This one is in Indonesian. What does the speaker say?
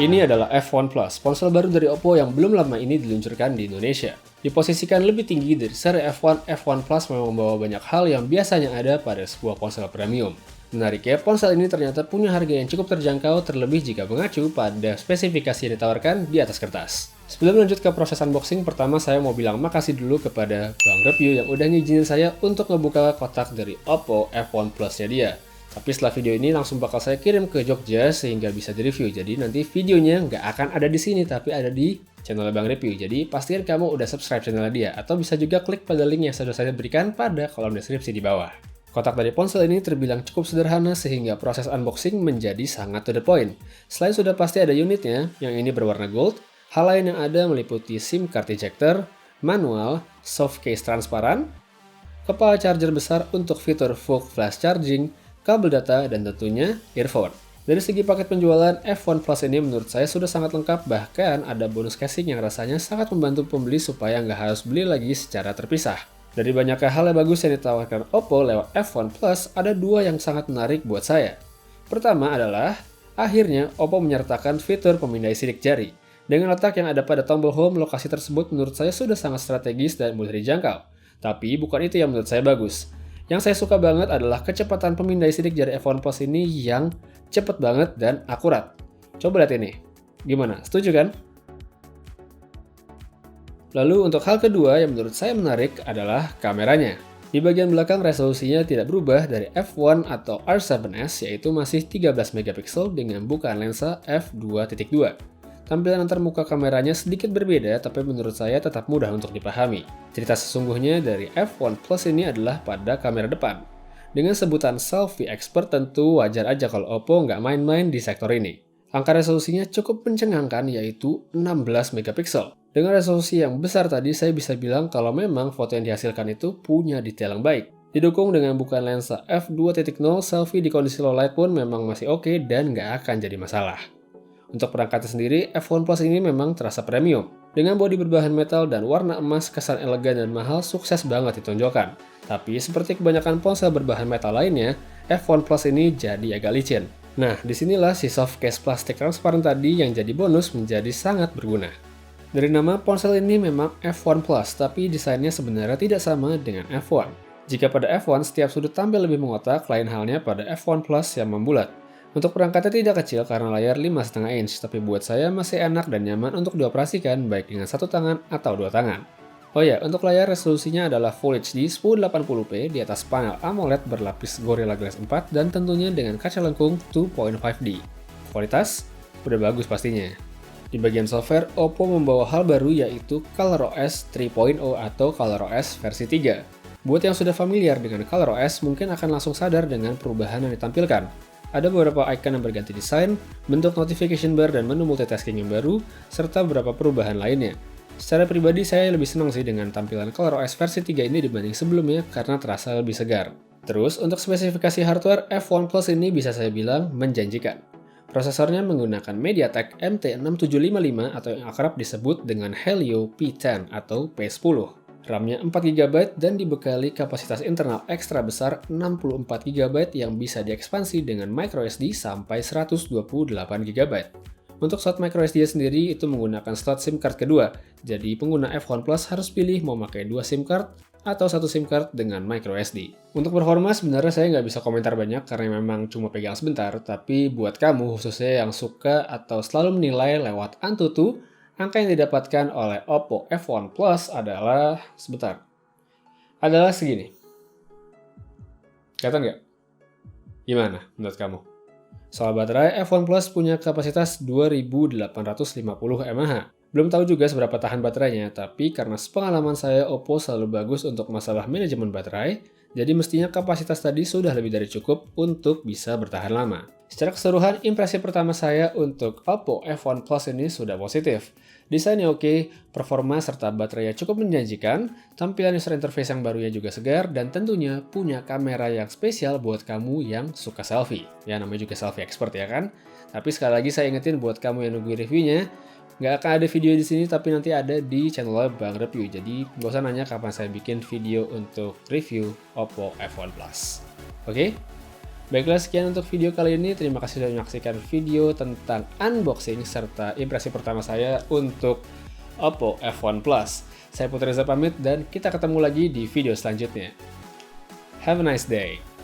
Ini adalah F1 Plus, ponsel baru dari Oppo yang belum lama ini diluncurkan di Indonesia. Diposisikan lebih tinggi dari seri F1, F1 Plus memang membawa banyak hal yang biasanya ada pada sebuah ponsel premium. Menariknya, ponsel ini ternyata punya harga yang cukup terjangkau terlebih jika mengacu pada spesifikasi yang ditawarkan di atas kertas. Sebelum lanjut ke proses unboxing, pertama saya mau bilang makasih dulu kepada Bang Review yang udah ngizinin saya untuk ngebuka kotak dari Oppo F1 Plus-nya dia. Tapi setelah video ini langsung bakal saya kirim ke Jogja sehingga bisa direview. Jadi nanti videonya nggak akan ada di sini tapi ada di channel Bang Review. Jadi pastiin kamu udah subscribe channel dia atau bisa juga klik pada link yang sudah saya berikan pada kolom deskripsi di bawah. Kotak dari ponsel ini terbilang cukup sederhana sehingga proses unboxing menjadi sangat to the point. Selain sudah pasti ada unitnya yang ini berwarna gold, hal lain yang ada meliputi SIM card ejector, manual, soft case transparan, kepala charger besar untuk fitur full flash charging, kabel data, dan tentunya earphone. Dari segi paket penjualan, F1 Plus ini menurut saya sudah sangat lengkap, bahkan ada bonus casing yang rasanya sangat membantu pembeli supaya nggak harus beli lagi secara terpisah. Dari banyaknya hal yang bagus yang ditawarkan Oppo lewat F1 Plus, ada dua yang sangat menarik buat saya. Pertama adalah, akhirnya Oppo menyertakan fitur pemindai sidik jari. Dengan letak yang ada pada tombol home, lokasi tersebut menurut saya sudah sangat strategis dan mudah dijangkau. Tapi bukan itu yang menurut saya bagus. Yang saya suka banget adalah kecepatan pemindai sidik jari F1 Plus ini yang cepet banget dan akurat. Coba lihat ini. Gimana? Setuju kan? Lalu untuk hal kedua yang menurut saya menarik adalah kameranya. Di bagian belakang resolusinya tidak berubah dari F1 atau R7S yaitu masih 13 megapiksel dengan bukaan lensa f2.2. Tampilan antar muka kameranya sedikit berbeda, tapi menurut saya tetap mudah untuk dipahami. Cerita sesungguhnya dari F1 Plus ini adalah pada kamera depan. Dengan sebutan selfie expert tentu wajar aja kalau Oppo nggak main-main di sektor ini. Angka resolusinya cukup mencengangkan yaitu 16 megapiksel. Dengan resolusi yang besar tadi saya bisa bilang kalau memang foto yang dihasilkan itu punya detail yang baik. Didukung dengan bukaan lensa f2.0, selfie di kondisi low light pun memang masih oke dan nggak akan jadi masalah. Untuk perangkatnya sendiri, F1 Plus ini memang terasa premium. Dengan bodi berbahan metal dan warna emas, kesan elegan dan mahal sukses banget ditonjolkan. Tapi seperti kebanyakan ponsel berbahan metal lainnya, F1 Plus ini jadi agak licin. Nah, disinilah si soft case plastik transparan tadi yang jadi bonus menjadi sangat berguna. Dari nama, ponsel ini memang F1 Plus, tapi desainnya sebenarnya tidak sama dengan F1. Jika pada F1 setiap sudut tampil lebih mengotak, lain halnya pada F1 Plus yang membulat. Untuk perangkatnya tidak kecil karena layar 5,5 inch, tapi buat saya masih enak dan nyaman untuk dioperasikan baik dengan satu tangan atau dua tangan. Oh ya, untuk layar resolusinya adalah Full HD 1080p di atas panel AMOLED berlapis Gorilla Glass 4 dan tentunya dengan kaca lengkung 2.5D. Kualitas? Udah bagus pastinya. Di bagian software, Oppo membawa hal baru yaitu ColorOS 3.0 atau ColorOS versi 3. Buat yang sudah familiar dengan ColorOS mungkin akan langsung sadar dengan perubahan yang ditampilkan. Ada beberapa icon yang berganti desain, bentuk notification bar dan menu multitasking yang baru, serta beberapa perubahan lainnya. Secara pribadi saya lebih senang sih dengan tampilan ColorOS versi 3 ini dibanding sebelumnya karena terasa lebih segar. Terus, untuk spesifikasi hardware, F1 Plus ini bisa saya bilang menjanjikan. Prosesornya menggunakan MediaTek MT6755 atau yang akrab disebut dengan Helio P10 atau P10. RAM-nya 4GB dan dibekali kapasitas internal ekstra besar 64GB yang bisa diekspansi dengan microSD sampai 128GB. Untuk slot microSD sendiri itu menggunakan slot SIM card kedua, jadi pengguna F1 Plus harus pilih mau pakai 2 SIM card atau 1 SIM card dengan microSD. Untuk performa sebenarnya saya nggak bisa komentar banyak karena memang cuma pegang sebentar, tapi buat kamu khususnya yang suka atau selalu menilai lewat Antutu, angka yang didapatkan oleh Oppo F1 Plus adalah, segini. Kelihatan nggak? Gimana menurut kamu? Soal baterai, F1 Plus punya kapasitas 2850 mAh. Belum tahu juga seberapa tahan baterainya, tapi karena sepengalaman saya Oppo selalu bagus untuk masalah manajemen baterai, jadi mestinya kapasitas tadi sudah lebih dari cukup untuk bisa bertahan lama. Secara keseluruhan, impresi pertama saya untuk Oppo F1 Plus ini sudah positif. Desainnya oke, performa serta baterainya cukup menjanjikan, tampilan user interface yang barunya juga segar, dan tentunya punya kamera yang spesial buat kamu yang suka selfie. Ya, namanya juga selfie expert ya kan? Tapi sekali lagi saya ingetin buat kamu yang nunggu reviewnya, nggak akan ada video di sini, tapi nanti ada di channel Bang Review. Jadi nggak usah nanya kapan saya bikin video untuk review Oppo F1 Plus. Oke? Baiklah, sekian untuk video kali ini. Terima kasih sudah menyaksikan video tentang unboxing serta impresi pertama saya untuk Oppo F1 Plus. Saya Putra Reza pamit dan kita ketemu lagi di video selanjutnya. Have a nice day.